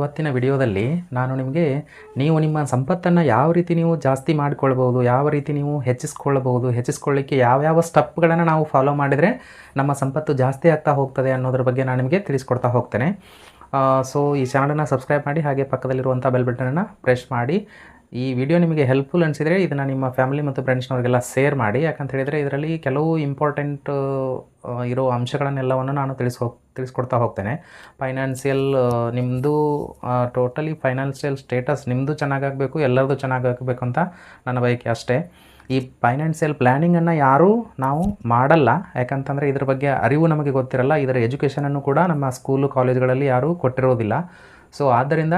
ಇವತ್ತಿನ ವಿಡಿಯೋದಲ್ಲಿ ನಾನು ನಿಮಗೆ ನಿಮ್ಮ ಸಂಪತ್ತನ್ನು ಯಾವ ರೀತಿ ನೀವು ಜಾಸ್ತಿ ಮಾಡಿಕೊಳ್ಬೋದು, ಯಾವ ರೀತಿ ನೀವು ಹೆಚ್ಚಿಸ್ಕೊಳ್ಳಿಕ್ಕೆ ಯಾವ್ಯಾವ ಸ್ಟೆಪ್ಗಳನ್ನು ನಾವು ಫಾಲೋ ಮಾಡಿದರೆ ನಮ್ಮ ಸಂಪತ್ತು ಜಾಸ್ತಿ ಆಗ್ತಾ ಹೋಗ್ತದೆ ಅನ್ನೋದ್ರ ಬಗ್ಗೆ ನಾನು ನಿಮಗೆ ತಿಳಿಸ್ಕೊಡ್ತಾ ಹೋಗ್ತೇನೆ. ಸೊ ಈ ಚಾನಲನ್ನು ಸಬ್ಸ್ಕ್ರೈಬ್ ಮಾಡಿ, ಹಾಗೆ ಪಕ್ಕದಲ್ಲಿರುವಂಥ ಬೆಲ್ ಬಟನನ್ನು ಪ್ರೆಸ್ ಮಾಡಿ. ಈ ವಿಡಿಯೋ ನಿಮಗೆ ಹೆಲ್ಪ್ಫುಲ್ ಅನಿಸಿದರೆ ಇದನ್ನು ನಿಮ್ಮ ಫ್ಯಾಮಿಲಿ ಮತ್ತು ಫ್ರೆಂಡ್ಸ್ನವ್ರಿಗೆಲ್ಲ ಶೇರ್ ಮಾಡಿ. ಯಾಕಂತ ಹೇಳಿದರೆ ಇದರಲ್ಲಿ ಕೆಲವು ಇಂಪಾರ್ಟೆಂಟ್ ಇರೋ ಅಂಶಗಳನ್ನೆಲ್ಲವನ್ನು ನಾನು ತಿಳಿಸ್ಕೊಡ್ತಾ ಹೋಗ್ತೇನೆ. ಫೈನಾನ್ಷಿಯಲ್ ನಿಮ್ಮದು ಟೋಟಲಿ ಫೈನಾನ್ಷಿಯಲ್ ಸ್ಟೇಟಸ್ ನಿಮ್ಮದು ಚೆನ್ನಾಗಾಗಬೇಕು, ಎಲ್ಲರದು ಚೆನ್ನಾಗಾಗಬೇಕು ಅಂತ ನನ್ನ ಬಯಕೆ ಅಷ್ಟೇ. ಈ ಫೈನಾನ್ಷಿಯಲ್ ಪ್ಲ್ಯಾನಿಂಗನ್ನು ಯಾರೂ ನಾವು ಮಾಡಲ್ಲ, ಯಾಕಂತಂದರೆ ಇದ್ರ ಬಗ್ಗೆ ಅರಿವು ನಮಗೆ ಗೊತ್ತಿರಲ್ಲ. ಇದರ ಎಜುಕೇಷನನ್ನು ಕೂಡ ನಮ್ಮ ಸ್ಕೂಲು ಕಾಲೇಜುಗಳಲ್ಲಿ ಯಾರೂ ಕೊಟ್ಟಿರೋದಿಲ್ಲ. ಸೊ ಆದ್ದರಿಂದ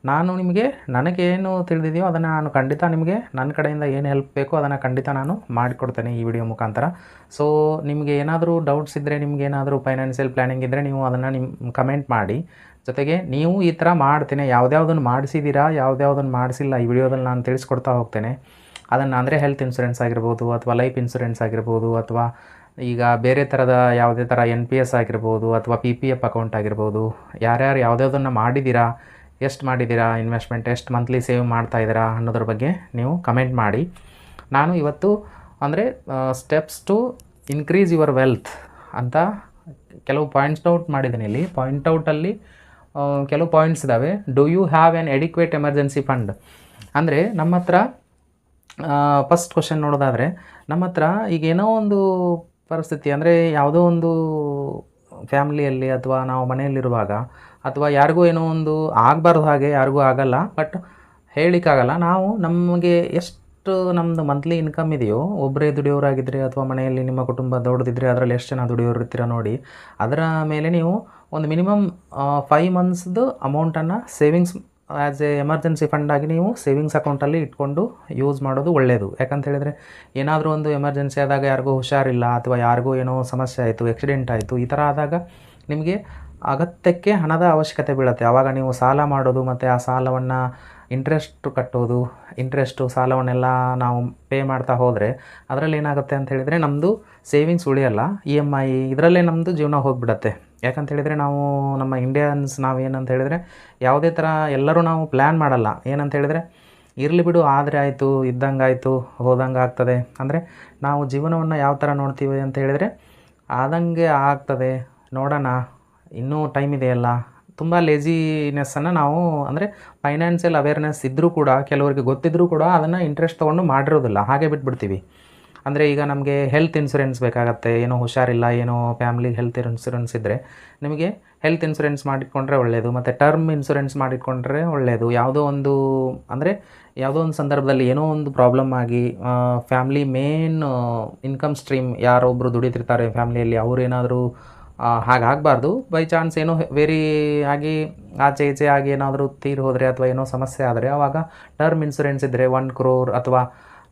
ನಾನು ನಿಮಗೆ ನನಗೇನು ತಿಳಿದಿದೆಯೋ ಅದನ್ನು ನಾನು ಖಂಡಿತ ನಿಮಗೆ ನನ್ನ ಕಡೆಯಿಂದ ಏನು ಹೆಲ್ಪ್ ಬೇಕೋ ಅದನ್ನು ಖಂಡಿತ ನಾನು ಮಾಡಿಕೊಡ್ತೇನೆ ಈ ವಿಡಿಯೋ ಮುಖಾಂತರ. ಸೊ ನಿಮಗೆ ಏನಾದರೂ ಡೌಟ್ಸ್ ಇದ್ದರೆ, ನಿಮಗೇನಾದರೂ ಫೈನಾನ್ಷಿಯಲ್ ಪ್ಲ್ಯಾನಿಂಗ್ ಇದ್ದರೆ ನೀವು ಅದನ್ನು ನಿಮ್ಮ ಕಮೆಂಟ್ ಮಾಡಿ. ಜೊತೆಗೆ ನೀವು ಈ ಥರ ಮಾಡ್ತೇನೆ, ಯಾವುದ್ಯಾವುದನ್ನು ಮಾಡಿಸಿದ್ದೀರಾ, ಯಾವುದ್ಯಾವುದನ್ನು ಮಾಡಿಸಿಲ್ಲ ಈ ವಿಡಿಯೋದಲ್ಲಿ ನಾನು ತಿಳಿಸ್ಕೊಡ್ತಾ ಹೋಗ್ತೇನೆ. ಅದನ್ನು ಅಂದರೆ ಹೆಲ್ತ್ ಇನ್ಶೂರೆನ್ಸ್ ಆಗಿರ್ಬೋದು, ಅಥವಾ ಲೈಫ್ ಇನ್ಶೂರೆನ್ಸ್ ಆಗಿರ್ಬೋದು, ಅಥವಾ ಈಗ ಬೇರೆ ಥರದ ಯಾವುದೇ ಥರ NPS ಆಗಿರ್ಬೋದು, ಅಥವಾ PPF ಅಕೌಂಟ್ ಆಗಿರ್ಬೋದು, ಯಾರ್ಯಾರು ಯಾವುದ್ಯಾವುದನ್ನು ಮಾಡಿದ್ದೀರಾ, ಎಷ್ಟು ಮಾಡಿದ್ದೀರಾ ಇನ್ವೆಸ್ಟ್ಮೆಂಟ್, ಎಷ್ಟು ಮಂತ್ಲಿ ಸೇವ್ ಮಾಡ್ತಾಯಿದ್ದೀರಾ ಅನ್ನೋದ್ರ ಬಗ್ಗೆ ನೀವು ಕಮೆಂಟ್ ಮಾಡಿ. ನಾನು ಇವತ್ತು ಅಂದರೆ steps to increase your wealth ಅಂತ ಕೆಲವು ಪಾಯಿಂಟ್ಸ್ ಔಟ್ ಮಾಡಿದ್ದೀನಿ. ಇಲ್ಲಿ ಪಾಯಿಂಟೌಟಲ್ಲಿ ಕೆಲವು ಪಾಯಿಂಟ್ಸ್ ಇದ್ದಾವೆ. Do you have an adequate emergency fund ಅಂದರೆ ನಮ್ಮ ಹತ್ರ ಫಸ್ಟ್ ಕ್ವಶನ್ ನೋಡೋದಾದರೆ, ನಮ್ಮ ಹತ್ರ ಈಗ ಏನೋ ಒಂದು ಪರಿಸ್ಥಿತಿ ಅಂದರೆ ಯಾವುದೋ ಒಂದು ಫ್ಯಾಮ್ಲಿಯಲ್ಲಿ ಅಥವಾ ನಾವು ಮನೆಯಲ್ಲಿರುವಾಗ ಅಥವಾ ಯಾರಿಗೂ ಏನೋ ಒಂದು ಆಗಬಾರ್ದು, ಹಾಗೆ ಯಾರಿಗೂ ಆಗಲ್ಲ, ಬಟ್ ಹೇಳಲಿಕ್ಕಾಗಲ್ಲ. ನಾವು ನಮಗೆ ಎಷ್ಟು ನಮ್ಮದು ಮಂತ್ಲಿ ಇನ್ಕಮ್ ಇದೆಯೋ, ಒಬ್ಬರೇ ದುಡಿಯೋರಾಗಿದ್ದರೆ ಅಥವಾ ಮನೆಯಲ್ಲಿ ನಿಮ್ಮ ಕುಟುಂಬ ದೊಡ್ಡದಿದ್ದರೆ ಅದರಲ್ಲಿ ಎಷ್ಟು ಜನ ದುಡಿಯೋರು ಇರ್ತೀರ ನೋಡಿ, ಅದರ ಮೇಲೆ ನೀವು ಒಂದು ಮಿನಿಮಮ್ 5 ಮಂತ್ಸ್ದು ಅಮೌಂಟನ್ನು ಸೇವಿಂಗ್ಸ್ ಆ್ಯಸ್ ಎ ಎಮರ್ಜೆನ್ಸಿ ಫಂಡಾಗಿ ನೀವು ಸೇವಿಂಗ್ಸ್ ಅಕೌಂಟಲ್ಲಿ ಇಟ್ಕೊಂಡು ಯೂಸ್ ಮಾಡೋದು ಒಳ್ಳೆಯದು. ಯಾಕಂತ ಹೇಳಿದರೆ ಏನಾದರೂ ಒಂದು ಎಮರ್ಜೆನ್ಸಿ ಆದಾಗ, ಯಾರಿಗೂ ಹುಷಾರಿಲ್ಲ ಅಥವಾ ಯಾರಿಗೂ ಏನೋ ಸಮಸ್ಯೆ ಆಯಿತು, ಆಕ್ಸಿಡೆಂಟ್ ಆಯಿತು, ಈ ಥರ ಆದಾಗ ನಿಮಗೆ ಅಗತ್ಯಕ್ಕೆ ಹಣದ ಅವಶ್ಯಕತೆ ಬೀಳುತ್ತೆ. ಆವಾಗ ನೀವು ಸಾಲ ಮಾಡೋದು ಮತ್ತು ಆ ಸಾಲವನ್ನು ಇಂಟ್ರೆಸ್ಟು ಸಾಲವನ್ನೆಲ್ಲ ನಾವು ಪೇ ಮಾಡ್ತಾ ಹೋದರೆ ಅದರಲ್ಲಿ ಏನಾಗುತ್ತೆ ಅಂತ ಹೇಳಿದರೆ ನಮ್ಮದು ಸೇವಿಂಗ್ಸ್ ಉಳಿಯಲ್ಲ, EMI ಇದರಲ್ಲೇ ನಮ್ಮದು ಜೀವನ ಹೋಗಿಬಿಡತ್ತೆ. ಯಾಕಂತ ಹೇಳಿದರೆ ನಾವು ನಮ್ಮ ಇಂಡಿಯನ್ಸ್ ನಾವೇನಂತ ಹೇಳಿದರೆ ಯಾವುದೇ ಥರ ಎಲ್ಲರೂ ನಾವು ಪ್ಲ್ಯಾನ್ ಮಾಡಲ್ಲ. ಏನಂತ ಹೇಳಿದರೆ ಇರಲಿ ಬಿಡು, ಆದರೆ ಆಯಿತು, ಇದ್ದಂಗೆ ಆಯಿತು, ಹೋದಂಗೆ ಆಗ್ತದೆ. ಅಂದರೆ ನಾವು ಜೀವನವನ್ನು ಯಾವ ಥರ ನೋಡ್ತೀವಿ ಅಂತ ಹೇಳಿದರೆ ಆದಂಗೆ ಆಗ್ತದೆ, ನೋಡೋಣ, ಇನ್ನೂ ಟೈಮ್ ಇದೆಯಲ್ಲ, ತುಂಬ ಲೇಜಿನೆಸ್ಸನ್ನು ನಾವು ಅಂದರೆ ಫೈನಾನ್ಷಿಯಲ್ ಅವೇರ್ನೆಸ್ ಇದ್ದರೂ ಕೂಡ, ಕೆಲವರಿಗೆ ಗೊತ್ತಿದ್ದರೂ ಕೂಡ ಅದನ್ನು ಇಂಟ್ರೆಸ್ಟ್ ತೊಗೊಂಡು ಮಾಡಿರೋದಿಲ್ಲ, ಹಾಗೆ ಬಿಟ್ಬಿಡ್ತೀವಿ. ಅಂದರೆ ಈಗ ನಮಗೆ ಹೆಲ್ತ್ ಇನ್ಶೂರೆನ್ಸ್ ಬೇಕಾಗತ್ತೆ, ಏನೋ ಹುಷಾರಿಲ್ಲ, ಏನೋ ಫ್ಯಾಮ್ಲಿಗೆ ಹೆಲ್ತ್ ಇನ್ಶೂರೆನ್ಸ್ ಇದ್ದರೆ ನಿಮಗೆ ಹೆಲ್ತ್ ಇನ್ಶೂರೆನ್ಸ್ ಮಾಡಿಕೊಂಡ್ರೆ ಒಳ್ಳೆಯದು, ಮತ್ತು ಟರ್ಮ್ ಇನ್ಶೂರೆನ್ಸ್ ಮಾಡಿಕೊಂಡ್ರೆ ಒಳ್ಳೆಯದು. ಯಾವುದೋ ಒಂದು ಸಂದರ್ಭದಲ್ಲಿ ಏನೋ ಒಂದು ಪ್ರಾಬ್ಲಮ್ ಆಗಿ ಫ್ಯಾಮ್ಲಿ ಮೇನ್ ಇನ್ಕಮ್ ಸ್ಟ್ರೀಮ್ ಯಾರೊಬ್ಬರು ದುಡಿತಿರ್ತಾರೆ ಫ್ಯಾಮ್ಲಿಯಲ್ಲಿ, ಅವರೇನಾದರೂ ಹಾಗಾಗಬಾರ್ದು, ಬೈ ಚಾನ್ಸ್ ಏನೋ ವೆರಿ ಆಗಿ ಆಚೆ ಈಚೆ ಆಗಿ ಏನಾದರೂ ತೀರಿ ಹೋದರೆ ಅಥವಾ ಏನೋ ಸಮಸ್ಯೆ ಆದರೆ ಆವಾಗ ಟರ್ಮ್ ಇನ್ಶೂರೆನ್ಸ್ ಇದ್ದರೆ 1 crore ಅಥವಾ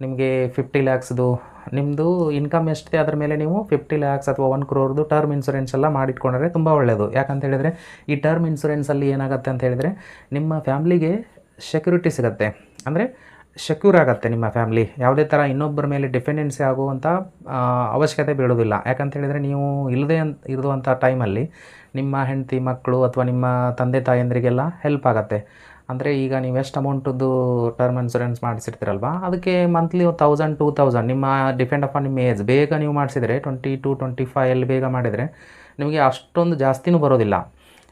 ನಿಮಗೆ 50 lakhsದು ನಿಮ್ಮದು ಇನ್ಕಮ್ ಎಷ್ಟಿದೆ ಅದರ ಮೇಲೆ ನೀವು 50 lakhs ಅಥವಾ 1 crore ಟರ್ಮ್ ಇನ್ಶೂರೆನ್ಸ್ ಎಲ್ಲ ಮಾಡಿಟ್ಕೊಂಡ್ರೆ ತುಂಬ ಒಳ್ಳೆಯದು. ಯಾಕಂತ ಹೇಳಿದರೆ ಈ ಟರ್ಮ್ ಇನ್ಶೂರೆನ್ಸಲ್ಲಿ ಏನಾಗುತ್ತೆ ಅಂತ ಹೇಳಿದರೆ ನಿಮ್ಮ ಫ್ಯಾಮ್ಲಿಗೆ ಸೆಕ್ಯೂರಿಟಿ ಸಿಗುತ್ತೆ, ಅಂದರೆ ಸೆಕ್ಯೂರ್ ಆಗುತ್ತೆ ನಿಮ್ಮ ಫ್ಯಾಮ್ಲಿ. ಯಾವುದೇ ಥರ ಇನ್ನೊಬ್ಬರ ಮೇಲೆ ಡಿಪೆಂಡೆನ್ಸಿ ಆಗುವಂಥ ಅವಶ್ಯಕತೆ ಬೀಳೋದಿಲ್ಲ. ಯಾಕಂತ ಹೇಳಿದರೆ ನೀವು ಇಲ್ಲದೆ ಇರುವಂಥ ಟೈಮಲ್ಲಿ ನಿಮ್ಮ ಹೆಂಡತಿ ಮಕ್ಕಳು ಅಥವಾ ನಿಮ್ಮ ತಂದೆ ತಾಯಂದರಿಗೆಲ್ಲ ಹೆಲ್ಪ್ ಆಗುತ್ತೆ. ಅಂದರೆ ಈಗ ನೀವು ಎಷ್ಟು ಅಮೌಂಟದ್ದು ಟರ್ಮ್ ಇನ್ಶೂರೆನ್ಸ್ ಮಾಡಿಸಿರ್ತೀರಲ್ವ, ಅದಕ್ಕೆ ಮಂತ್ಲಿ 1000 2000 ನಿಮ್ಮ ಡಿಪೆಂಡ್ ಅಪಾನ್ ನಿಮ್ಮ ಏಜ್. ಬೇಗ ನೀವು ಮಾಡಿಸಿದರೆ 20 to 25 ಬೇಗ ಮಾಡಿದರೆ ನಿಮಗೆ ಅಷ್ಟೊಂದು ಜಾಸ್ತಿನೂ ಬರೋದಿಲ್ಲ.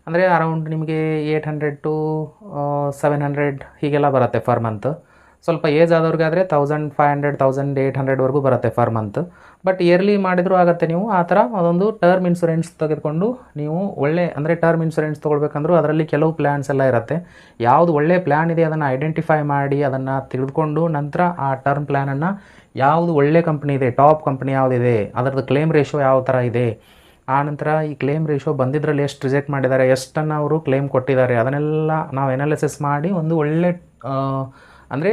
ಅಂದರೆ ಅರೌಂಡ್ ನಿಮಗೆ 800 to 700 ಹೀಗೆಲ್ಲ ಬರುತ್ತೆ ಫರ್ ಮಂತ್. ಸ್ವಲ್ಪ ಏಜ್ ಆದವ್ರಿಗಾದರೆ 1500 1800ವರೆಗೂ ಬರುತ್ತೆ ಫರ್ ಮಂತ್. ಬಟ್ ಇಯರ್ಲಿ ಮಾಡಿದರೂ ಆಗುತ್ತೆ. ನೀವು ಆ ಥರ ಅದೊಂದು ಟರ್ಮ್ ಇನ್ಶೂರೆನ್ಸ್ ತೆಗೆದುಕೊಂಡು ನೀವು ಅಂದರೆ ಟರ್ಮ್ ಇನ್ಶೂರೆನ್ಸ್ ತೊಗೊಳ್ಬೇಕಂದ್ರೂ ಅದರಲ್ಲಿ ಕೆಲವು ಪ್ಲ್ಯಾನ್ಸ್ ಎಲ್ಲ ಇರುತ್ತೆ. ಯಾವುದು ಒಳ್ಳೆ ಪ್ಲ್ಯಾನ್ ಇದೆ ಅದನ್ನು ಐಡೆಂಟಿಫೈ ಮಾಡಿ ಅದನ್ನು ತಿಳಿದುಕೊಂಡು ನಂತರ ಆ ಟರ್ಮ್ ಪ್ಲ್ಯಾನನ್ನು ಯಾವುದು ಒಳ್ಳೆ ಕಂಪ್ನಿ ಇದೆ, ಟಾಪ್ ಕಂಪ್ನಿ ಯಾವುದಿದೆ, ಅದರದ್ದು ಕ್ಲೇಮ್ ರೇಷೋ ಯಾವ ಥರ ಇದೆ, ಆ ನಂತರ ಈ ಕ್ಲೇಮ್ ರೇಷೋ ಬಂದಿದ್ರಲ್ಲಿ ಎಷ್ಟು ರಿಜೆಕ್ಟ್ ಮಾಡಿದ್ದಾರೆ, ಎಷ್ಟನ್ನು ಅವರು ಕ್ಲೇಮ್ ಕೊಟ್ಟಿದ್ದಾರೆ, ಅದನ್ನೆಲ್ಲ ನಾವು ಎನಾಲಿಸಿಸ್ ಮಾಡಿ ಒಂದು ಒಳ್ಳೆ ಅಂದರೆ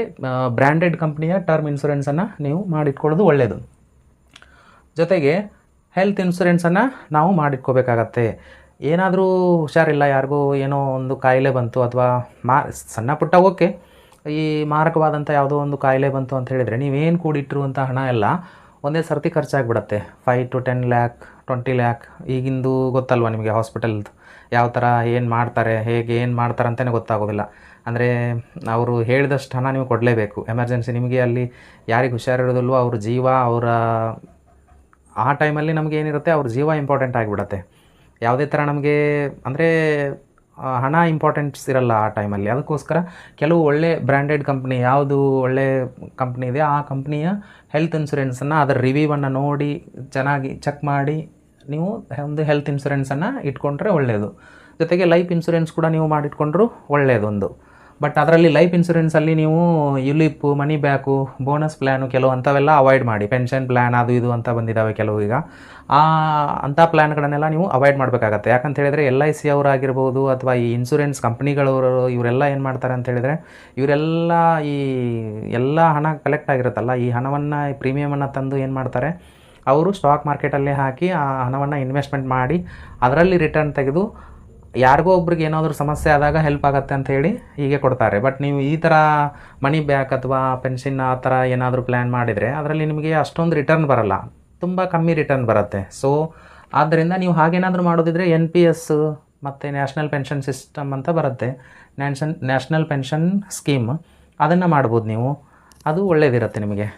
ಬ್ರ್ಯಾಂಡೆಡ್ ಕಂಪ್ನಿಯ ಟರ್ಮ್ ಇನ್ಶೂರೆನ್ಸನ್ನು ನೀವು ಮಾಡಿಟ್ಕೊಳ್ಳೋದು ಒಳ್ಳೆಯದು. ಜೊತೆಗೆ ಹೆಲ್ತ್ ಇನ್ಶೂರೆನ್ಸನ್ನು ನಾವು ಮಾಡಿಟ್ಕೋಬೇಕಾಗತ್ತೆ. ಏನಾದರೂ ಹುಷಾರಿಲ್ಲ, ಯಾರಿಗೂ ಏನೋ ಒಂದು ಕಾಯಿಲೆ ಬಂತು ಅಥವಾ ಸಣ್ಣ ಪುಟ್ಟ ಓಕೆ, ಈ ಮಾರಕವಾದಂಥ ಯಾವುದೋ ಒಂದು ಕಾಯಿಲೆ ಬಂತು ಅಂತ ಹೇಳಿದರೆ ನೀವೇನು ಕೂಡಿಟ್ಟಿರುವಂಥ ಹಣ ಎಲ್ಲ ಒಂದೇ ಸರ್ತಿ ಖರ್ಚಾಗಿಬಿಡುತ್ತೆ. 5 to 10 lakh 20 lakh ಈಗಿಂದು ಗೊತ್ತಲ್ವ ನಿಮಗೆ ಹಾಸ್ಪಿಟಲ್ದು. ಯಾವ ಥರ ಏನು ಮಾಡ್ತಾರೆ, ಹೇಗೆ ಏನು ಮಾಡ್ತಾರೆ ಅಂತಲೇ ಗೊತ್ತಾಗೋದಿಲ್ಲ. ಅಂದರೆ ಅವರು ಹೇಳಿದಷ್ಟು ಹಣ ನೀವು ಕೊಡಲೇಬೇಕು. ಎಮರ್ಜೆನ್ಸಿ ನಿಮಗೆ ಅಲ್ಲಿ ಯಾರಿಗೆ ಹುಷಾರಿರೋದಿಲ್ವೋ ಅವ್ರ ಜೀವ, ಅವರ ಆ ಟೈಮಲ್ಲಿ ನಮಗೆ ಏನಿರುತ್ತೆ ಅವ್ರ ಜೀವ ಇಂಪಾರ್ಟೆಂಟ್ ಆಗಿಬಿಡತ್ತೆ. ಯಾವುದೇ ಥರ ನಮಗೆ ಅಂದರೆ ಹಣ ಇಂಪಾರ್ಟೆಂಟ್ಸ್ ಇರಲ್ಲ ಆ ಟೈಮಲ್ಲಿ. ಅದಕ್ಕೋಸ್ಕರ ಕೆಲವು ಒಳ್ಳೆ ಬ್ರ್ಯಾಂಡೆಡ್ ಕಂಪ್ನಿ, ಯಾವುದು ಒಳ್ಳೆ ಕಂಪ್ನಿ ಇದೆ ಆ ಕಂಪ್ನಿಯ ಹೆಲ್ತ್ ಇನ್ಶೂರೆನ್ಸನ್ನು ಅದರ ರಿವ್ಯೂವನ್ನು ನೋಡಿ ಚೆನ್ನಾಗಿ ಚೆಕ್ ಮಾಡಿ ನೀವು ಒಂದು ಹೆಲ್ತ್ ಇನ್ಶೂರೆನ್ಸನ್ನು ಇಟ್ಕೊಂಡ್ರೆ ಒಳ್ಳೆಯದು. ಜೊತೆಗೆ ಲೈಫ್ ಇನ್ಶೂರೆನ್ಸ್ ಕೂಡ ನೀವು ಮಾಡಿಟ್ಕೊಂಡ್ರೂ ಒಳ್ಳೆಯದೊಂದು. ಬಟ್ ಅದರಲ್ಲಿ ಲೈಫ್ ಇನ್ಶೂರೆನ್ಸಲ್ಲಿ ನೀವು ಯುಲಿಪ್ಪು, ಮನಿ ಬ್ಯಾಕು, ಬೋನಸ್ ಪ್ಲ್ಯಾನು ಕೆಲವು ಅಂಥವೆಲ್ಲ ಅವಾಯ್ಡ್ ಮಾಡಿ. ಪೆನ್ಷನ್ ಪ್ಲ್ಯಾನ್ ಅದು ಇದು ಅಂತ ಬಂದಿದ್ದಾವೆ ಕೆಲವು ಈಗ. ಅಂಥ ಪ್ಲ್ಯಾನ್ಗಳನ್ನೆಲ್ಲ ನೀವು ಅವಾಯ್ಡ್ ಮಾಡಬೇಕಾಗತ್ತೆ. ಯಾಕಂತ ಹೇಳಿದರೆ LIC ಅವರಾಗಿರ್ಬೋದು ಅಥವಾ ಈ ಇನ್ಶೂರೆನ್ಸ್ ಕಂಪ್ನಿಗಳವರು ಇವರೆಲ್ಲ ಏನು ಮಾಡ್ತಾರೆ ಅಂತ ಹೇಳಿದರೆ, ಇವರೆಲ್ಲ ಈ ಎಲ್ಲ ಹಣ ಕಲೆಕ್ಟ್ ಆಗಿರುತ್ತಲ್ಲ, ಈ ಹಣವನ್ನು ಈ ಪ್ರೀಮಿಯಮನ್ನು ತಂದು ಏನು ಮಾಡ್ತಾರೆ, ಅವರು ಸ್ಟಾಕ್ ಮಾರ್ಕೆಟಲ್ಲೇ ಹಾಕಿ ಆ ಹಣವನ್ನು ಇನ್ವೆಸ್ಟ್ಮೆಂಟ್ ಮಾಡಿ ಅದರಲ್ಲಿ ರಿಟರ್ನ್ ತೆಗೆದು ಯಾರಿಗೋ ಒಬ್ರಿಗೆ ಏನಾದರೂ ಸಮಸ್ಯೆ ಆದಾಗ ಹೆಲ್ಪ್ ಆಗುತ್ತೆ ಅಂತ ಹೇಳಿ ಹೀಗೆ ಕೊಡ್ತಾರೆ. ಬಟ್ ನೀವು ಈ ಥರ ಮನಿ ಬ್ಯಾಕ್ ಅಥವಾ ಪೆನ್ಷನ್ ಆ ಥರ ಏನಾದರೂ ಪ್ಲ್ಯಾನ್ ಮಾಡಿದರೆ ಅದರಲ್ಲಿ ನಿಮಗೆ ಅಷ್ಟೊಂದು ರಿಟರ್ನ್ ಬರಲ್ಲ, ತುಂಬ ಕಮ್ಮಿ ರಿಟರ್ನ್ ಬರುತ್ತೆ. ಸೊ ಆದ್ದರಿಂದ ನೀವು ಹಾಗೇನಾದರೂ ಮಾಡೋದಿದ್ರೆ NPS ಮತ್ತು ನ್ಯಾಷನಲ್ ಪೆನ್ಷನ್ ಸಿಸ್ಟಮ್ ಅಂತ ಬರುತ್ತೆ, ನ್ಯಾಷನಲ್ ಪೆನ್ಷನ್ ಸ್ಕೀಮ್, ಅದನ್ನು ಮಾಡ್ಬೋದು ನೀವು. ಅದು ಒಳ್ಳೆಯದಿರುತ್ತೆ ನಿಮಗೆ.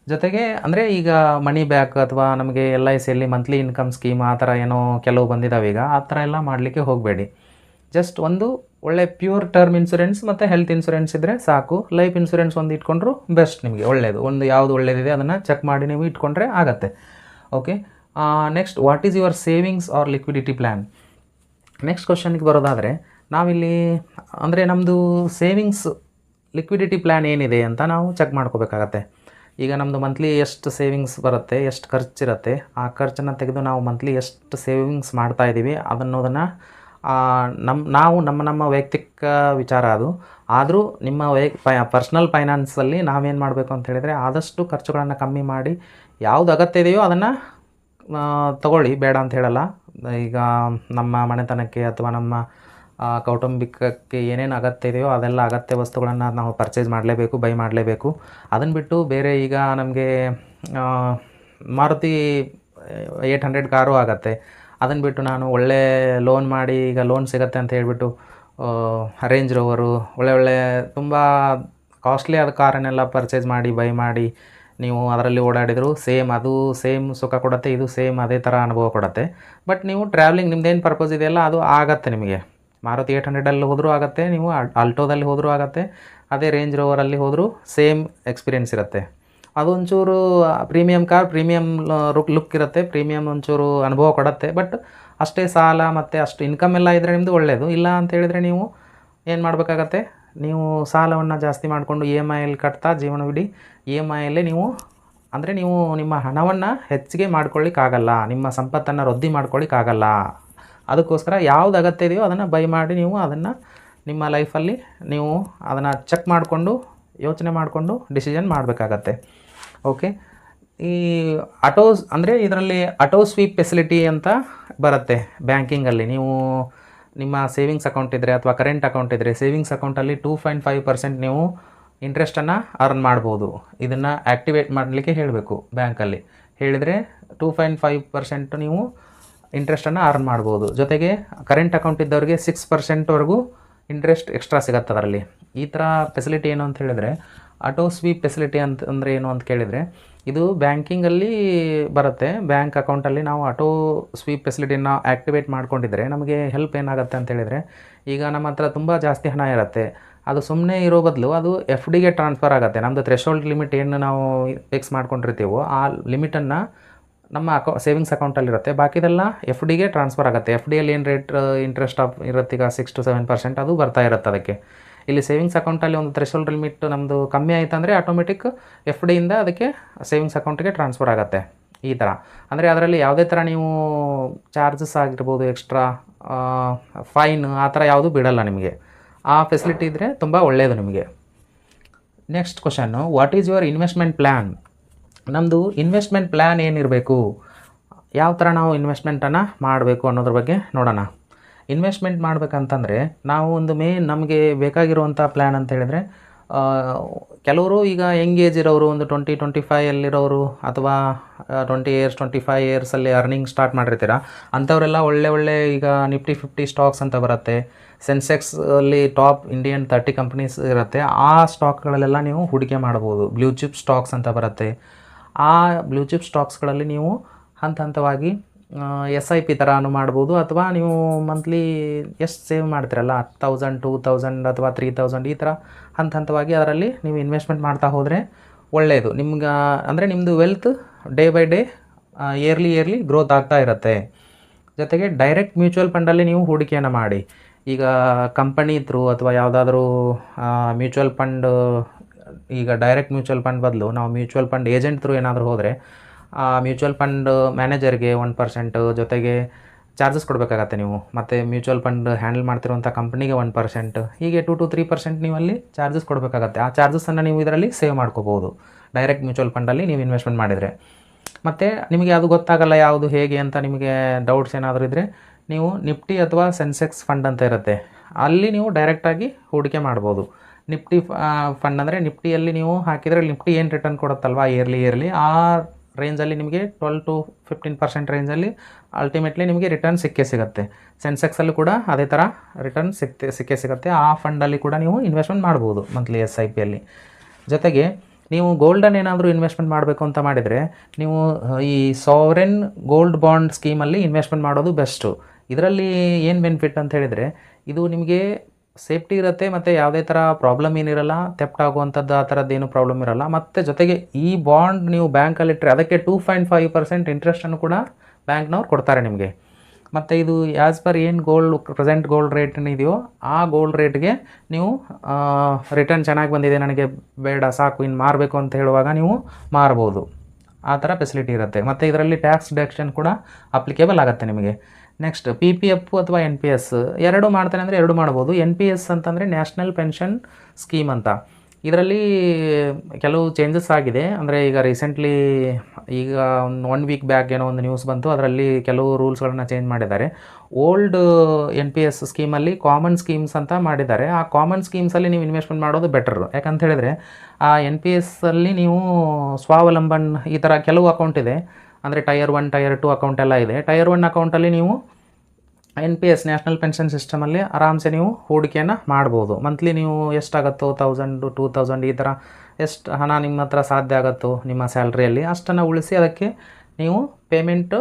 ಜೊತೆಗೆ ಅಂದರೆ ಈಗ ಮನಿ ಬ್ಯಾಕ್ ಅಥವಾ ನಮಗೆ LICಯಲ್ಲಿ ಮಂತ್ಲಿ ಇನ್ಕಮ್ ಸ್ಕೀಮ್ ಆ ಥರ ಏನೋ ಕೆಲವು ಬಂದಿದ್ದಾವೆ ಈಗ, ಆ ಥರ ಎಲ್ಲ ಮಾಡಲಿಕ್ಕೆ ಹೋಗಬೇಡಿ. ಜಸ್ಟ್ ಒಂದು ಒಳ್ಳೆ ಪ್ಯೂರ್ ಟರ್ಮ್ ಇನ್ಶೂರೆನ್ಸ್ ಮತ್ತು ಹೆಲ್ತ್ ಇನ್ಶೂರೆನ್ಸ್ ಇದ್ದರೆ ಸಾಕು. ಲೈಫ್ ಇನ್ಶೂರೆನ್ಸ್ ಒಂದು ಇಟ್ಕೊಂಡ್ರು ಬೆಸ್ಟ್ ನಿಮಗೆ, ಒಳ್ಳೆಯದು. ಒಂದು ಯಾವುದು ಒಳ್ಳೆಯದಿದೆ ಅದನ್ನು ಚೆಕ್ ಮಾಡಿ ನೀವು ಇಟ್ಕೊಂಡ್ರೆ ಆಗುತ್ತೆ. Okay, next, what is your savings or liquidity plan? Next ಕ್ವಶನ್ಗೆ ಬರೋದಾದರೆ, ನಾವಿಲ್ಲಿ ಅಂದರೆ ನಮ್ಮದು ಸೇವಿಂಗ್ಸ್ ಲಿಕ್ವಿಡಿಟಿ ಪ್ಲ್ಯಾನ್ ಏನಿದೆ ಅಂತ ನಾವು ಚೆಕ್ ಮಾಡ್ಕೋಬೇಕಾಗತ್ತೆ. ಈಗ ನಮ್ಮದು ಮಂತ್ಲಿ ಎಷ್ಟು ಸೇವಿಂಗ್ಸ್ ಬರುತ್ತೆ, ಎಷ್ಟು ಖರ್ಚಿರುತ್ತೆ, ಆ ಖರ್ಚನ್ನು ತೆಗೆದು ನಾವು ಮಂತ್ಲಿ ಎಷ್ಟು ಸೇವಿಂಗ್ಸ್ ಮಾಡ್ತಾಯಿದ್ದೀವಿ ಅನ್ನೋದನ್ನು ನಾವು ನಮ್ಮ ವೈಯಕ್ತಿಕ ವಿಚಾರ ಅದು. ಆದರೂ ನಿಮ್ಮ ಪರ್ಸ್ನಲ್ ಫೈನಾನ್ಸಲ್ಲಿ ನಾವೇನು ಮಾಡಬೇಕು ಅಂತ ಹೇಳಿದರೆ, ಆದಷ್ಟು ಖರ್ಚುಗಳನ್ನು ಕಮ್ಮಿ ಮಾಡಿ ಯಾವುದು ಅಗತ್ಯ ಇದೆಯೋ ಅದನ್ನು ತಗೊಳ್ಳಿ, ಬೇಡ ಅಂತ ಹೇಳಲ್ಲ. ಈಗ ನಮ್ಮ ಮನೆತನಕ್ಕೆ ಅಥವಾ ನಮ್ಮ ಕೌಟುಂಬಿಕಕ್ಕೆ ಏನೇನು ಅಗತ್ಯ ಇದೆಯೋ ಅದೆಲ್ಲ ಅಗತ್ಯ ವಸ್ತುಗಳನ್ನು ನಾವು ಪರ್ಚೇಸ್ ಮಾಡಲೇಬೇಕು, ಬೈ ಮಾಡಲೇಬೇಕು. ಅದನ್ನು ಬಿಟ್ಟು ಬೇರೆ ಈಗ ನಮಗೆ ಮಾರುತಿ 800 ಕಾರು ಆಗುತ್ತೆ, ಅದನ್ನು ಬಿಟ್ಟು ನಾನು ಒಳ್ಳೆ ಲೋನ್ ಮಾಡಿ, ಈಗ ಲೋನ್ ಸಿಗುತ್ತೆ ಅಂತ ಹೇಳ್ಬಿಟ್ಟು ರೇಂಜ್ ರೋವರು ಒಳ್ಳೆ ತುಂಬ ಕಾಸ್ಟ್ಲಿ ಆದ ಕಾರನ್ನೆಲ್ಲ ಪರ್ಚೇಸ್ ಮಾಡಿ ಬೈ ಮಾಡಿ ನೀವು ಅದರಲ್ಲಿ ಓಡಾಡಿದರೂ ಸೇಮ್ ಸುಖ ಕೊಡುತ್ತೆ, ಇದು ಸೇಮ್ ಅದೇ ಥರ ಅನುಭವ ಕೊಡುತ್ತೆ. ಬಟ್ ನೀವು ಟ್ರಾವೆಲಿಂಗ್ ನಿಮ್ಮದೇನು ಪರ್ಪಸ್ ಇದೆಯಲ್ಲ ಅದು ಆಗತ್ತೆ ನಿಮಗೆ. ಮಾರುತಿ 800ಅಲ್ಲಿ ಹೋದರೂ ಆಗುತ್ತೆ, ನೀವು ಆಲ್ಟೋದಲ್ಲಿ ಹೋದರೂ ಆಗುತ್ತೆ, ಅದೇ ರೇಂಜ್ ರೋವರಲ್ಲಿ ಹೋದರೂ ಸೇಮ್ ಎಕ್ಸ್ಪೀರಿಯೆನ್ಸ್ ಇರುತ್ತೆ. ಅದು ಒಂಚೂರು ಪ್ರೀಮಿಯಮ್ ಕಾರ್, ಪ್ರೀಮಿಯಮ್ ಲುಕ್ ಇರುತ್ತೆ, ಪ್ರೀಮಿಯಮ್ ಒಂಚೂರು ಅನುಭವ ಕೊಡುತ್ತೆ. ಬಟ್ ಅಷ್ಟೇ ಸಾಲ ಮತ್ತು ಅಷ್ಟು ಇನ್ಕಮ್ ಎಲ್ಲ ಇದ್ದರೆ ನಿಮ್ಮದು ಒಳ್ಳೆಯದು. ಇಲ್ಲ ಅಂತ ಹೇಳಿದರೆ ನೀವು ಏನು ಮಾಡಬೇಕಾಗತ್ತೆ, ನೀವು ಸಾಲವನ್ನು ಜಾಸ್ತಿ ಮಾಡಿಕೊಂಡು EMIಯಲ್ಲಿ ಕಟ್ತಾ ಜೀವನವಿಡೀ EMIಯಲ್ಲೇ ನೀವು ಅಂದರೆ ನೀವು ನಿಮ್ಮ ಹಣವನ್ನು ಹೆಚ್ಚಿಗೆ ಮಾಡ್ಕೊಳ್ಳಿಕ್ಕಾಗಲ್ಲ, ನಿಮ್ಮ ಸಂಪತ್ತನ್ನು ವೃದ್ಧಿ ಮಾಡ್ಕೊಳ್ಳಿಕ್ಕಾಗಲ್ಲ. ಅದಕ್ಕೋಸ್ಕರ ಯಾವುದು ಅಗತ್ಯ ಇದೆಯೋ ಅದನ್ನು ಬೈ ಮಾಡಿ ನೀವು ಅದನ್ನು ನಿಮ್ಮ ಲೈಫಲ್ಲಿ ನೀವು ಅದನ್ನು ಚೆಕ್ ಮಾಡಿಕೊಂಡು ಯೋಚನೆ ಮಾಡಿಕೊಂಡು ಡಿಸಿಷನ್ ಮಾಡಬೇಕಾಗತ್ತೆ. ಓಕೆ, ಈ ಅಂದರೆ ಇದರಲ್ಲಿ ಆಟೋ ಸ್ವೀಪ್ ಫೆಸಿಲಿಟಿ ಅಂತ ಬರುತ್ತೆ ಬ್ಯಾಂಕಿಂಗಲ್ಲಿ. ನೀವು ನಿಮ್ಮ ಸೇವಿಂಗ್ಸ್ ಅಕೌಂಟ್ ಇದ್ದರೆ ಅಥವಾ ಕರೆಂಟ್ ಅಕೌಂಟ್ ಇದ್ದರೆ ಸೇವಿಂಗ್ಸ್ ಅಕೌಂಟಲ್ಲಿ 2.5% ನೀವು ಇಂಟ್ರೆಸ್ಟನ್ನು ಅರ್ನ್ ಮಾಡ್ಬೋದು. ಇದನ್ನು ಆ್ಯಕ್ಟಿವೇಟ್ ಮಾಡಲಿಕ್ಕೆ ಹೇಳಬೇಕು ಬ್ಯಾಂಕಲ್ಲಿ. ಹೇಳಿದರೆ 2.5% ನೀವು ಇಂಟ್ರೆಸ್ಟನ್ನು ಅರ್ನ್ ಮಾಡ್ಬೋದು. ಜೊತೆಗೆ ಕರೆಂಟ್ ಅಕೌಂಟ್ ಇದ್ದವ್ರಿಗೆ 6%ವರೆಗೂ ಇಂಟ್ರೆಸ್ಟ್ ಎಕ್ಸ್ಟ್ರಾ ಸಿಗುತ್ತೆ ಅದರಲ್ಲಿ. ಈ ಥರ ಫೆಸಿಲಿಟಿ ಏನು ಅಂತ ಹೇಳಿದರೆ, ಆಟೋ ಸ್ವೀಪ್ ಫೆಸಿಲಿಟಿ ಅಂದರೆ ಏನು ಅಂತ ಕೇಳಿದರೆ, ಇದು ಬ್ಯಾಂಕಿಂಗಲ್ಲಿ ಬರುತ್ತೆ. ಬ್ಯಾಂಕ್ ಅಕೌಂಟಲ್ಲಿ ನಾವು ಆಟೋ ಸ್ವೀಪ್ ಫೆಸಿಲಿಟಿನ ಆ್ಯಕ್ಟಿವೇಟ್ ಮಾಡ್ಕೊಂಡಿದ್ರೆ ನಮಗೆ ಹೆಲ್ಪ್ ಏನಾಗುತ್ತೆ ಅಂತ ಹೇಳಿದರೆ, ಈಗ ನಮ್ಮ ಹತ್ರ ತುಂಬ ಜಾಸ್ತಿ ಹಣ ಇರುತ್ತೆ, ಅದು ಸುಮ್ಮನೆ ಇರೋ ಬದಲು ಅದು FDಗೆ ಟ್ರಾನ್ಸ್ಫರ್ ಆಗುತ್ತೆ. ನಮ್ಮದು ಥ್ರೆಶೋಲ್ಡ್ ಲಿಮಿಟ್ ಏನು ನಾವು ಫಿಕ್ಸ್ ಮಾಡ್ಕೊಂಡಿರ್ತೀವೋ ಆ ಲಿಮಿಟನ್ನು ನಮ್ಮ ಸೇವಿಂಗ್ಸ್ ಅಕೌಂಟಲ್ಲಿರುತ್ತೆ, ಬಾಕಿದೆಲ್ಲ FDಗೆ ಟ್ರಾನ್ಸ್ಫರ್ ಆಗುತ್ತೆ. FDಯಲ್ಲಿ ಏನು ರೇಟ್ ಇಂಟ್ರೆಸ್ಟ್ ಇರುತ್ತೆ, ಈಗ 6 to 7% ಅದು ಬರ್ತಾ ಇರುತ್ತೆ ಅದಕ್ಕೆ. ಇಲ್ಲಿ ಸೇವಿಂಗ್ಸ್ ಅಕೌಂಟಲ್ಲಿ ಒಂದು ಥ್ರೆಶೋಲ್ಡ್ ಲಿಮಿಟ್ ನಮ್ಮದು ಕಮ್ಮಿ ಆಯಿತು ಅಂದರೆ ಆಟೋಮೆಟಿಕ್ FDಯಿಂದ ಅದಕ್ಕೆ ಸೇವಿಂಗ್ಸ್ ಅಕೌಂಟಿಗೆ ಟ್ರಾನ್ಸ್ಫರ್ ಆಗುತ್ತೆ. ಈ ಥರ ಅಂದರೆ ಅದರಲ್ಲಿ ಯಾವುದೇ ಥರ ನೀವು ಚಾರ್ಜಸ್ ಆಗಿರ್ಬೋದು, ಎಕ್ಸ್ಟ್ರಾ ಫೈನ್ ಆ ಥರ ಯಾವುದೂ ಬಿಡಲ್ಲ ನಿಮಗೆ. ಆ ಫೆಸಿಲಿಟಿ ಇದ್ದರೆ ತುಂಬ ಒಳ್ಳೆಯದು ನಿಮಗೆ. Next question, what is your investment plan? ನಮ್ಮದು ಇನ್ವೆಸ್ಟ್ಮೆಂಟ್ ಪ್ಲ್ಯಾನ್ ಏನಿರಬೇಕು, ಯಾವ ಥರ ನಾವು ಇನ್ವೆಸ್ಟ್ಮೆಂಟನ್ನು ಮಾಡಬೇಕು ಅನ್ನೋದ್ರ ಬಗ್ಗೆ ನೋಡೋಣ. ಇನ್ವೆಸ್ಟ್ಮೆಂಟ್ ಮಾಡಬೇಕಂತಂದರೆ ನಾವು ಒಂದು ನಮಗೆ ಬೇಕಾಗಿರುವಂಥ ಪ್ಲ್ಯಾನ್ ಅಂತ ಹೇಳಿದರೆ ಕೆಲವರು ಈಗ ಯಂಗ್ ಏಜ್ ಇರೋರು ಒಂದು 20-25 ಅಥವಾ 20 ಇಯರ್ಸ್ 25 ಇಯರ್ಸಲ್ಲಿ ಅರ್ನಿಂಗ್ ಸ್ಟಾರ್ಟ್ ಮಾಡಿರ್ತೀರ ಅಂಥವರೆಲ್ಲ ಒಳ್ಳೆ ಈಗ ನಿಫ್ಟಿ 50 ಸ್ಟಾಕ್ಸ್ ಅಂತ ಬರುತ್ತೆ. ಸೆನ್ಸೆಕ್ಸ್ ಅಲ್ಲಿ ಟಾಪ್ ಇಂಡಿಯನ್ 30 ಕಂಪ್ನೀಸ್ ಇರುತ್ತೆ. ಆ ಸ್ಟಾಕ್ಗಳಲ್ಲೆಲ್ಲ ನೀವು ಹೂಡಿಕೆ ಮಾಡ್ಬೋದು. ಬ್ಲೂ ಚಿಪ್ ಸ್ಟಾಕ್ಸ್ ಅಂತ ಬರುತ್ತೆ. ಆ ಬ್ಲೂ ಚಿಪ್ ಸ್ಟಾಕ್ಸ್ಗಳಲ್ಲಿ ನೀವು ಹಂತವಾಗಿ SIP ಥರನೂ ಮಾಡ್ಬೋದು, ಅಥವಾ ನೀವು ಮಂತ್ಲಿ ಎಷ್ಟು ಸೇವ್ ಮಾಡ್ತೀರಲ್ಲ 1000 2000 ಅಥವಾ 3000 ಈ ಥರ ಹಂತವಾಗಿ ಅದರಲ್ಲಿ ನೀವು ಇನ್ವೆಸ್ಟ್ಮೆಂಟ್ ಮಾಡ್ತಾ ಹೋದರೆ ಒಳ್ಳೆಯದು ನಿಮ್ಗೆ. ಅಂದರೆ ನಿಮ್ಮದು wealth day by day yearly growth ಆಗ್ತಾ ಇರುತ್ತೆ. ಜೊತೆಗೆ ಡೈರೆಕ್ಟ್ ಮ್ಯೂಚುವಲ್ ಫಂಡಲ್ಲಿ ನೀವು ಹೂಡಿಕೆಯನ್ನು ಮಾಡಿ. ಈಗ ಕಂಪನಿ ಥ್ರೂ ಅಥವಾ ಯಾವುದಾದ್ರೂ ಮ್ಯೂಚುವಲ್ ಫಂಡ್, ಈಗ ಡೈರೆಕ್ಟ್ ಮ್ಯೂಚುವಲ್ ಫಂಡ್ ಬದಲು ನಾವು ಮ್ಯೂಚುವಲ್ ಫಂಡ್ ಏಜೆಂಟ್ ಥ್ರೂ ಏನಾದರೂ ಹೋದರೆ ಆ ಮ್ಯೂಚುವಲ್ ಫಂಡ್ ಮ್ಯಾನೇಜರ್ಗೆ 1%, ಜೊತೆಗೆ ಚಾರ್ಜಸ್ ಕೊಡಬೇಕಾಗತ್ತೆ ನೀವು, ಮತ್ತು ಮ್ಯೂಚುವಲ್ ಫಂಡ್ ಹ್ಯಾಂಡಲ್ ಮಾಡ್ತಿರುವಂಥ ಕಂಪ್ನಿಗೆ 1%, ಹೀಗೆ 2-3% ನೀವು ಅಲ್ಲಿ ಚಾರ್ಜಸ್ ಕೊಡಬೇಕಾಗತ್ತೆ. ಆ ಚಾರ್ಜಸನ್ನು ನೀವು ಇದರಲ್ಲಿ ಸೇವ್ ಮಾಡ್ಕೋಬೋದು ಡೈರೆಕ್ಟ್ ಮ್ಯೂಚುವಲ್ ಫಂಡಲ್ಲಿ ನೀವು ಇನ್ವೆಸ್ಟ್ಮೆಂಟ್ ಮಾಡಿದರೆ. ಮತ್ತು ನಿಮಗೆ ಅದು ಗೊತ್ತಾಗಲ್ಲ ಯಾವುದು ಹೇಗೆ ಅಂತ ನಿಮಗೆ ಡೌಟ್ಸ್ ಏನಾದರೂ ಇದ್ದರೆ ನೀವು ನಿಫ್ಟಿ ಅಥವಾ ಸೆನ್ಸೆಕ್ಸ್ ಫಂಡ್ ಅಂತ ಇರುತ್ತೆ, ಅಲ್ಲಿ ನೀವು ಡೈರೆಕ್ಟಾಗಿ ಹೂಡಿಕೆ ಮಾಡ್ಬೋದು. ನಿಫ್ಟಿ ಫಂಡ್ ಅಂದರೆ ನಿಫ್ಟಿಯಲ್ಲಿ ನೀವು ಹಾಕಿದರೆ ನಿಫ್ಟಿ ಏನು ರಿಟರ್ನ್ ಕೊಡುತ್ತಲ್ವ ಇಯರ್ಲಿ ಆ ರೇಂಜಲ್ಲಿ ನಿಮಗೆ 12-15% ರೇಂಜಲ್ಲಿ ಅಲ್ಟಿಮೇಟ್ಲಿ ನಿಮಗೆ ರಿಟರ್ನ್ ಸಿಗುತ್ತೆ. ಸೆನ್ಸೆಕ್ಸಲ್ಲೂ ಕೂಡ ಅದೇ ಥರ ರಿಟರ್ನ್ ಸಿಗುತ್ತೆ. ಆ ಫಂಡಲ್ಲಿ ಕೂಡ ನೀವು ಇನ್ವೆಸ್ಟ್ಮೆಂಟ್ ಮಾಡ್ಬೋದು ಮಂತ್ಲಿ SIPಯಲ್ಲಿ. ಜೊತೆಗೆ ನೀವು ಗೋಲ್ಡನ್ನು ಏನಾದರೂ ಇನ್ವೆಸ್ಟ್ಮೆಂಟ್ ಮಾಡಬೇಕು ಅಂತ ಮಾಡಿದರೆ ನೀವು ಈ ಸಾವರೆನ್ ಗೋಲ್ಡ್ ಬಾಂಡ್ ಸ್ಕೀಮಲ್ಲಿ ಇನ್ವೆಸ್ಟ್ಮೆಂಟ್ ಮಾಡೋದು ಬೆಸ್ಟು. ಇದರಲ್ಲಿ ಏನು ಬೆನಿಫಿಟ್ ಅಂತ ಹೇಳಿದರೆ ಇದು ನಿಮಗೆ ಸೇಫ್ಟಿ ಇರುತ್ತೆ, ಮತ್ತು ಯಾವುದೇ ಥರ ಪ್ರಾಬ್ಲಮ್ ಏನಿರಲ್ಲ, ಥೆಫ್ಟ್ ಆಗುವಂಥದ್ದು ಆ ಥರದ್ದೇನು ಪ್ರಾಬ್ಲಮ್ ಇರಲ್ಲ. ಮತ್ತು ಜೊತೆಗೆ ಈ ಬಾಂಡ್ ನೀವು ಬ್ಯಾಂಕಲ್ಲಿಟ್ಟರೆ ಅದಕ್ಕೆ 2.5% ಇಂಟ್ರೆಸ್ಟನ್ನು ಕೂಡ ಬ್ಯಾಂಕ್ನವ್ರು ಕೊಡ್ತಾರೆ ನಿಮಗೆ. ಮತ್ತು ಇದು ಆ್ಯಸ್ ಪರ್ ಏನು ಪ್ರೆಸೆಂಟ್ ಗೋಲ್ಡ್ ರೇಟ್ ಇದೆಯೋ ಆ ಗೋಲ್ಡ್ ರೇಟ್ಗೆ ನೀವು ರಿಟರ್ನ್ ಚೆನ್ನಾಗಿ ಬಂದಿದೆ, ನನಗೆ ಬೇಡ ಸಾಕು ಇನ್ನು ಮಾರಬೇಕು ಅಂತ ಹೇಳುವಾಗ ನೀವು ಮಾರ್ಬೋದು. ಆ ಥರ ಫೆಸಿಲಿಟಿ ಇರುತ್ತೆ. ಮತ್ತು ಇದರಲ್ಲಿ ಟ್ಯಾಕ್ಸ್ ಡಿಡಕ್ಷನ್ ಕೂಡ ಅಪ್ಲಿಕೇಬಲ್ ಆಗುತ್ತೆ ನಿಮಗೆ. ನೆಕ್ಸ್ಟ್ PPF ಅಥವಾ NPS ಎರಡು ಮಾಡ್ತಾನೆ ಅಂದರೆ ಎರಡು ಮಾಡ್ಬೋದು. NPS ಅಂತಂದರೆ ನ್ಯಾಷನಲ್ ಪೆನ್ಷನ್ ಸ್ಕೀಮ್ ಅಂತ. ಇದರಲ್ಲಿ ಕೆಲವು ಚೇಂಜಸ್ ಆಗಿದೆ. ಅಂದರೆ ಈಗ ರೀಸೆಂಟ್ಲಿ ಈಗ ಒಂದು 1 ವೀಕ್ ಬ್ಯಾಕ್ ಏನೋ ಒಂದು ನ್ಯೂಸ್ ಬಂತು, ಅದರಲ್ಲಿ ಕೆಲವು ರೂಲ್ಸ್ಗಳನ್ನು ಚೇಂಜ್ ಮಾಡಿದ್ದಾರೆ. ಓಲ್ಡ್ NPS ಸ್ಕೀಮಲ್ಲಿ ಕಾಮನ್ ಸ್ಕೀಮ್ಸ್ ಅಂತ ಮಾಡಿದ್ದಾರೆ. ಆ ಕಾಮನ್ ಸ್ಕೀಮ್ಸಲ್ಲಿ ನೀವು ಇನ್ವೆಸ್ಟ್ಮೆಂಟ್ ಮಾಡೋದು ಬೆಟರ್. ಯಾಕಂತ ಹೇಳಿದರೆ ಆ NPS ಅಲ್ಲಿ ನೀವು ಸ್ವಾವಲಂಬನ್ ಈ ಥರ ಕೆಲವು ಅಕೌಂಟ್ ಇದೆ. ಅಂದರೆ ಟೈರ್ 1 ಟೈರ್ 2 ಅಕೌಂಟ್ ಎಲ್ಲ ಇದೆ. ಟೈರ್ 1 ಅಕೌಂಟಲ್ಲಿ ನೀವು NPS ನ್ಯಾಷನಲ್ ಪೆನ್ಷನ್ ಸಿಸ್ಟಮಲ್ಲಿ ಆರಾಮ್ಸೆ ನೀವು ಹೂಡಿಕೆಯನ್ನು ಮಾಡ್ಬೋದು. ಮಂತ್ಲಿ ನೀವು ಎಷ್ಟಾಗುತ್ತೋ 1000-2000 ಈ ಥರ ಎಷ್ಟು ಹಣ ನಿಮ್ಮ ಹತ್ರ ಸಾಧ್ಯ ಆಗುತ್ತೋ ನಿಮ್ಮ ಸ್ಯಾಲ್ರಿಯಲ್ಲಿ ಅಷ್ಟನ್ನು ಉಳಿಸಿ ಅದಕ್ಕೆ ನೀವು ಪೇಮೆಂಟು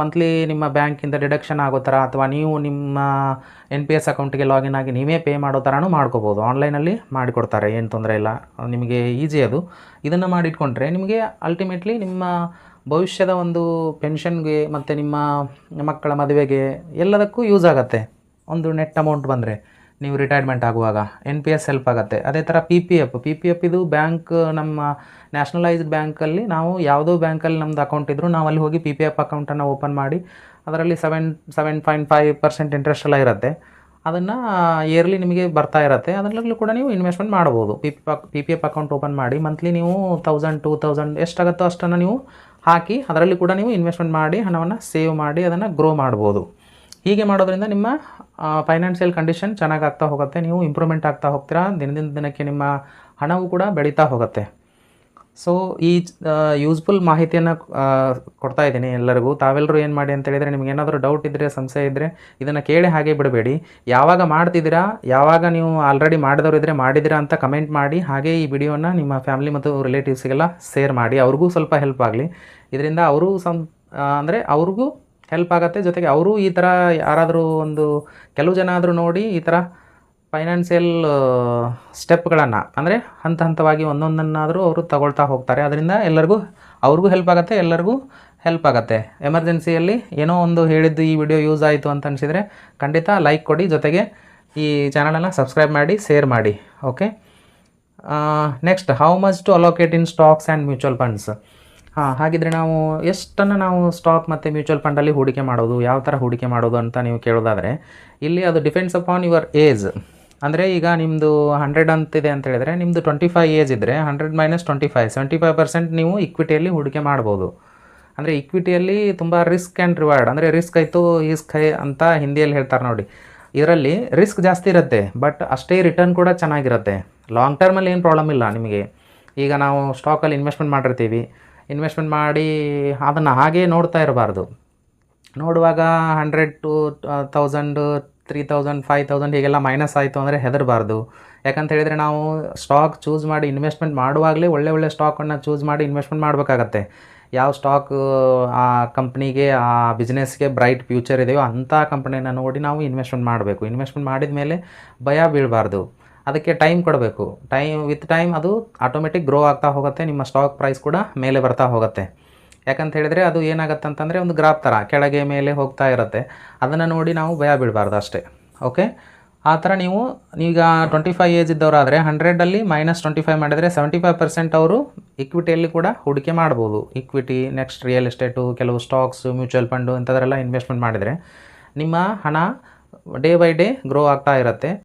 ಮಂತ್ಲಿ ನಿಮ್ಮ ಬ್ಯಾಂಕಿಂದ ಡಿಡಕ್ಷನ್ ಆಗೋ ಥರ, ಅಥವಾ ನೀವು ನಿಮ್ಮ NPS ಅಕೌಂಟಿಗೆ ಲಾಗಿನ್ ಆಗಿ ನೀವೇ ಪೇ ಮಾಡೋ ಥರನೂ ಮಾಡ್ಕೋಬೋದು. ಆನ್ಲೈನಲ್ಲಿ ಮಾಡಿಕೊಡ್ತಾರೆ, ಏನು ತೊಂದರೆ ಇಲ್ಲ, ನಿಮಗೆ ಈಸಿ ಅದು. ಇದನ್ನು ಮಾಡಿಟ್ಕೊಂಡ್ರೆ ನಿಮಗೆ ಅಲ್ಟಿಮೇಟ್ಲಿ ನಿಮ್ಮ ಭವಿಷ್ಯದ ಒಂದು ಪೆನ್ಷನ್ಗೆ ಮತ್ತು ನಿಮ್ಮ ಮಕ್ಕಳ ಮದುವೆಗೆ ಎಲ್ಲದಕ್ಕೂ ಯೂಸ್ ಆಗುತ್ತೆ. ಒಂದು ನೆಟ್ ಅಮೌಂಟ್ ಬಂದರೆ ನೀವು ರಿಟೈರ್ಮೆಂಟ್ ಆಗುವಾಗ NPS ಹೆಲ್ಪ್ ಆಗುತ್ತೆ. ಅದೇ ಥರ PPF ಇದು ಬ್ಯಾಂಕ್, ನಮ್ಮ ನ್ಯಾಷನಲೈಸ್ಡ್ ಬ್ಯಾಂಕಲ್ಲಿ ನಾವು ಯಾವುದೋ ಬ್ಯಾಂಕಲ್ಲಿ ನಮ್ಮದು ಅಕೌಂಟ್ ಇದ್ದರೂ ನಾವು ಅಲ್ಲಿ ಹೋಗಿ PPF ಅಕೌಂಟನ್ನು ಓಪನ್ ಮಾಡಿ ಅದರಲ್ಲಿ 7.5% ಇಂಟ್ರೆಸ್ಟ್ ಎಲ್ಲ ಇರುತ್ತೆ. ಅದನ್ನು ಇಯರ್ಲಿ ನಿಮಗೆ ಬರ್ತಾ ಇರುತ್ತೆ. ಅದರಲ್ಲೂ ಕೂಡ ನೀವು ಇನ್ವೆಸ್ಟ್ಮೆಂಟ್ ಮಾಡ್ಬೋದು. PPF ಅಕೌಂಟ್ ಓಪನ್ ಮಾಡಿ ಮಂತ್ಲಿ ನೀವು 1000-2000 ಎಷ್ಟಾಗುತ್ತೋ ಅಷ್ಟನ್ನು ನೀವು ಹಾಕಿ ಅದರಲ್ಲಿ ಕೂಡ ನೀವು ಇನ್ವೆಸ್ಟ್ಮೆಂಟ್ ಮಾಡಿ ಹಣವನ್ನು ಸೇವ್ ಮಾಡಿ ಅದನ್ನು ಗ್ರೋ ಮಾಡ್ಬೋದು. ಹೀಗೆ ಮಾಡೋದ್ರಿಂದ ನಿಮ್ಮ ಫೈನಾನ್ಷಿಯಲ್ ಕಂಡೀಷನ್ ಚೆನ್ನಾಗಿ ಆಗ್ತಾ ಹೋಗುತ್ತೆ, ನೀವು ಇಂಪ್ರೂವ್ಮೆಂಟ್ ಆಗ್ತಾ ಹೋಗ್ತೀರಾ, ದಿನದಿಂದ ದಿನಕ್ಕೆ ನಿಮ್ಮ ಹಣವು ಕೂಡ ಬೆಳೀತಾ ಹೋಗುತ್ತೆ. ಸೊ ಈ ಯೂಸ್ಫುಲ್ ಮಾಹಿತಿಯನ್ನು ಕೊಡ್ತಾ ಇದ್ದೀನಿ ಎಲ್ಲರಿಗೂ. ತಾವೆಲ್ಲರೂ ಏನು ಮಾಡಿ ಅಂತ ಹೇಳಿದರೆ, ನಿಮ್ಗೆ ಏನಾದರೂ ಡೌಟ್ ಇದ್ದರೆ, ಸಂಶಯ ಇದ್ದರೆ ಇದನ್ನು ಕೇಳಿ ಹಾಗೆ ಬಿಡಬೇಡಿ. ಯಾವಾಗ ಮಾಡ್ತಿದ್ದೀರಾ, ಯಾವಾಗ ನೀವು ಆಲ್ರೆಡಿ ಮಾಡಿದವರು ಇದ್ದರೆ ಮಾಡಿದ್ದೀರಾ ಅಂತ ಕಮೆಂಟ್ ಮಾಡಿ. ಹಾಗೆ ಈ ವಿಡಿಯೋನ ನಿಮ್ಮ ಫ್ಯಾಮಿಲಿ ಮತ್ತು ರಿಲೇಟಿವ್ಸ್ಗೆಲ್ಲ ಶೇರ್ ಮಾಡಿ, ಅವ್ರಿಗೂ ಸ್ವಲ್ಪ ಹೆಲ್ಪ್ ಆಗಲಿ. ಇದರಿಂದ ಅವರು ಅಂದರೆ ಅವ್ರಿಗೂ ಹೆಲ್ಪ್ ಆಗುತ್ತೆ. ಜೊತೆಗೆ ಅವರು ಈ ಥರ ಯಾರಾದರೂ ಒಂದು ಕೆಲವು ಜನ ಆದರೂ ನೋಡಿ ಈ ಥರ ಫೈನಾನ್ಷಿಯಲ್ ಸ್ಟೆಪ್ಗಳನ್ನು ಅಂದರೆ ಹಂತವಾಗಿ ಒಂದೊಂದನ್ನಾದರೂ ಅವರು ತಗೊಳ್ತಾ ಹೋಗ್ತಾರೆ. ಅದರಿಂದ ಅವ್ರಿಗೂ ಹೆಲ್ಪ್ ಆಗುತ್ತೆ, ಎಲ್ಲರಿಗೂ ಹೆಲ್ಪ್ ಆಗುತ್ತೆ. ಎಮರ್ಜೆನ್ಸಿಯಲ್ಲಿ ಏನೋ ಒಂದು ಹೇಳಿದ್ದು ಈ ವಿಡಿಯೋ ಯೂಸ್ ಆಯಿತು ಅಂತ ಅನಿಸಿದರೆ ಖಂಡಿತ ಲೈಕ್ ಕೊಡಿ. ಜೊತೆಗೆ ಈ ಚಾನಲನ್ನು ಸಬ್ಸ್ಕ್ರೈಬ್ ಮಾಡಿ, ಶೇರ್ ಮಾಡಿ. Okay, next, how much to allocate in stocks and mutual funds. ಹಾಗಿದ್ರೆ ನಾವು ಎಷ್ಟನ್ನು ನಾವು ಸ್ಟಾಕ್ ಮತ್ತು ಮ್ಯೂಚುವಲ್ ಫಂಡಲ್ಲಿ ಹೂಡಿಕೆ ಮಾಡೋದು, ಯಾವ ಥರ ಹೂಡಿಕೆ ಮಾಡೋದು ಅಂತ ನೀವು ಕೇಳೋದಾದರೆ, ಇಲ್ಲಿ ಅದು ಡಿಪೆಂಡ್ಸ್ ಅಪಾನ್ ಯುವರ್ ಏಜ್. ಅಂದರೆ ಈಗ ನಿಮ್ಮದು 100 ಅಂತಿದೆ ಅಂತ ಹೇಳಿದರೆ, ನಿಮ್ಮದು 25 ಏಜ್ ಇದ್ದರೆ 100 - 25 75% ನೀವು ಇಕ್ವಿಟಿಯಲ್ಲಿ ಹೂಡಿಕೆ ಮಾಡ್ಬೋದು. ಅಂದರೆ ಇಕ್ವಿಟಿಯಲ್ಲಿ ತುಂಬ ರಿಸ್ಕ್ ಆ್ಯಂಡ್ ರಿವಾರ್ಡ್, ಅಂದರೆ ರಿಸ್ಕ್ ಆಯಿತು ಈಸ್ಕ್ ಹೈ ಅಂತ ಹಿಂದಿಯಲ್ಲಿ ಹೇಳ್ತಾರೆ ನೋಡಿ. ಇದರಲ್ಲಿ ರಿಸ್ಕ್ ಜಾಸ್ತಿ ಇರುತ್ತೆ, ಬಟ್ ಅಷ್ಟೇ ರಿಟರ್ನ್ ಕೂಡ ಚೆನ್ನಾಗಿರುತ್ತೆ. ಲಾಂಗ್ ಟರ್ಮಲ್ಲಿ ಏನು ಪ್ರಾಬ್ಲಮ್ ಇಲ್ಲ ನಿಮಗೆ. ಈಗ ನಾವು ಸ್ಟಾಕಲ್ಲಿ ಇನ್ವೆಸ್ಟ್ಮೆಂಟ್ ಮಾಡಿರ್ತೀವಿ, ಇನ್ವೆಸ್ಟ್ಮೆಂಟ್ ಮಾಡಿ ಅದನ್ನು ಹಾಗೇ ನೋಡ್ತಾ ಇರಬಾರ್ದು. ನೋಡುವಾಗ 100 to 1000 3000 5000 ಹೀಗೆಲ್ಲ ಮೈನಸ್ ಆಯಿತು ಅಂದರೆ ಹೆದರಬಾರ್ದು. ಯಾಕಂತ ಹೇಳಿದರೆ ನಾವು ಸ್ಟಾಕ್ ಚೂಸ್ ಮಾಡಿ ಇನ್ವೆಸ್ಟ್ಮೆಂಟ್ ಮಾಡುವಾಗಲೇ ಒಳ್ಳೆ ಸ್ಟಾಕನ್ನು ಚೂಸ್ ಮಾಡಿ ಇನ್ವೆಸ್ಟ್ಮೆಂಟ್ ಮಾಡಬೇಕಾಗತ್ತೆ. ಯಾವ ಸ್ಟಾಕು ಆ ಕಂಪ್ನಿಗೆ ಆ ಬಿಸ್ನೆಸ್ಗೆ ಬ್ರೈಟ್ ಫ್ಯೂಚರ್ ಇದೆಯೋ ಅಂಥ ಕಂಪ್ನಿನ ನೋಡಿ ನಾವು ಇನ್ವೆಸ್ಟ್ಮೆಂಟ್ ಮಾಡಬೇಕು. ಇನ್ವೆಸ್ಟ್ಮೆಂಟ್ ಮಾಡಿದ ಮೇಲೆ ಭಯ ಬೀಳಬಾರ್ದು. ಅದಕ್ಕೆ ಟೈಮ್ ಕೊಡಬೇಕು. ವಿತ್ ಟೈಮ್ ಅದು ಆಟೋಮೆಟಿಕ್ ಗ್ರೋ ಆಗ್ತಾ ಹೋಗುತ್ತೆ. ನಿಮ್ಮ ಸ್ಟಾಕ್ ಪ್ರೈಸ್ ಕೂಡ ಮೇಲೆ ಬರ್ತಾ ಹೋಗುತ್ತೆ. ಯಾಕಂತ ಹೇಳಿದರೆ ಅದು ಏನಾಗುತ್ತೆ ಅಂತಂದರೆ ಒಂದು ಗ್ರಾಫ್ ಥರ ಕೆಳಗೆ ಮೇಲೆ ಹೋಗ್ತಾ ಇರುತ್ತೆ. ಅದನ್ನು ನೋಡಿ ನಾವು ಭಯ ಬೀಳಬಾರ್ದು ಅಷ್ಟೇ. ಓಕೆ, ಆ ಥರ ನೀವು ಈಗ 25 ಏಜ್ ಇದ್ದವರಾದರೆ 100ಅಲ್ಲಿ -25 ಮಾಡಿದರೆ 75% ಅವರು ಇಕ್ವಿಟಿಯಲ್ಲಿ ಕೂಡ ಹೂಡಿಕೆ ಮಾಡ್ಬೋದು. ಇಕ್ವಿಟಿ, ನೆಕ್ಸ್ಟ್ ರಿಯಲ್ ಎಸ್ಟೇಟು, ಕೆಲವು ಸ್ಟಾಕ್ಸು, ಮ್ಯೂಚುವಲ್ ಫಂಡು ಇಂಥದ್ರೆಲ್ಲ ಇನ್ವೆಸ್ಟ್ಮೆಂಟ್ ಮಾಡಿದರೆ ನಿಮ್ಮ ಹಣ ಡೇ ಬೈ ಡೇ ಗ್ರೋ ಆಗ್ತಾ ಇರುತ್ತೆ.